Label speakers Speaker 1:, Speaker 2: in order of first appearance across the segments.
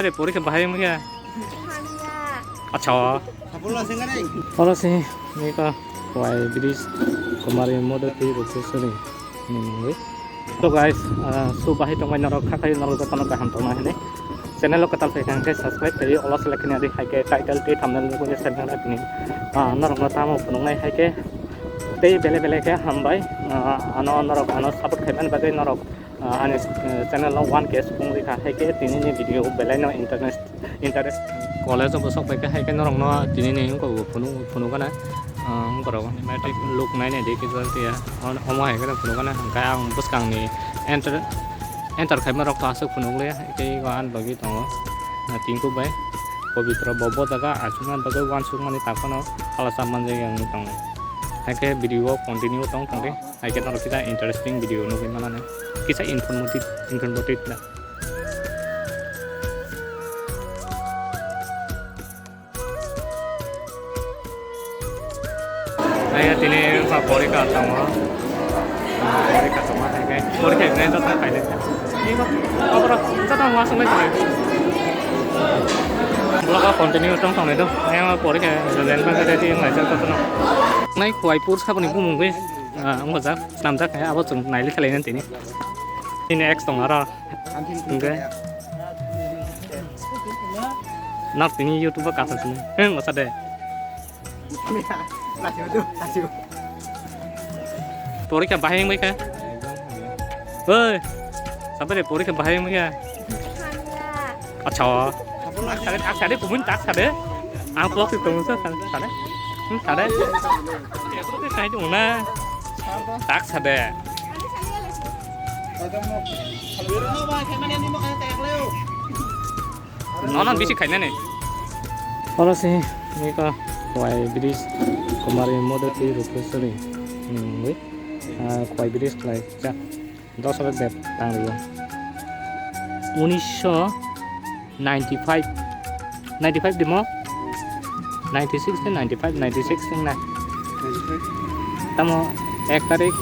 Speaker 1: अरे परीक्षा बाहर में क्या अच्छा और से ये का वाई ब्रिज कुमारी मोदर की रोटेशनी तो गाइस सो बाहर तो मैं नरक खाई नरक तो नरक हम तो ना है चैनल को तल फेंक के सब्सक्राइब करिए और सेलेक्ट आदि हाई के टाइटल टी थंबनेल को सेट करना अपनी नरक ताम फुनंगनाय हाई के ते बेले बेले के हम भाई अनो नरक अनो सपोर्ट खाइबान बागै नरक आनि चैनल 1K सुबुं रैखा हाई के दिनैनि भिडिअ बेलायनो interest college of besok baik hai kan orang no dini nih ko punu kana ko ro matic look nai ne dik result ya omo hai kan punu kana ka ang bus kang ni enter khai ma rok ta su punu le ke ko an bagi to na ting ku bai pabitra bobo daga asungan bagai wan sung mani ta kono alasan man je yang tong hai ke video continue tong tong de hai ke nor kita interesting video no mana ne kisah informatif na Ayah ini favorit atau mau favorit atau mau kayak favorit ini tuh tak kayak ini kok apa kita tahu langsung aja kalau continue trong phòng này đâu em favorit kayak jalan bang cái gì nggak jauh tuh naik kuai pur siapa nih bumung gue nggak jauh enam jauh kayak apa tuh naik kali nanti ini X dong ara enggak nak ini YouTuber kasar sini nggak usah deh pori ka bahaya mai ka oi sampai deh pori ka bahaya mai ka अच्छा tak sade kumun tak sade ang vlog itu musa sade sade itu ke sai tu na tak sade non bisi khaina ne ora se ni ka वाई ब्रिज कुमारी मोदर की रोटेशनी वाई ब्रिज लाइक 10 बेब तांग 1995 demo 96 से 96 ना तमो 1 तारीख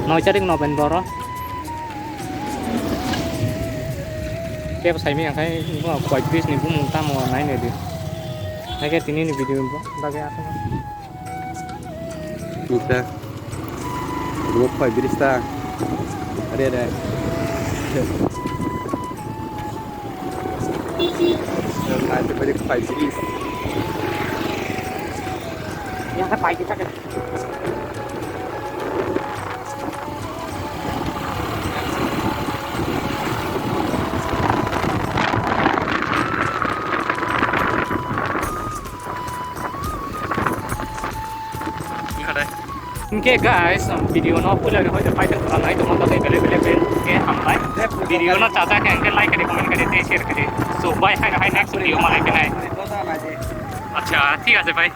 Speaker 1: 9 तारीख नवंबर के साइ में आखाय वाई ब्रिज नि बुम तमो नाय ने दि hai cái ini video bagai apa
Speaker 2: kita dua koi birista ada nanti banyak koi biris
Speaker 1: yang apa kita kan Oke guys, video no pula nih hoja paiteng orang lain teman teman beli ke hambai. Video no caca ke like kali comment kali share kali. So bye hai next video mana ke hai. अच्छा ठीक है भाई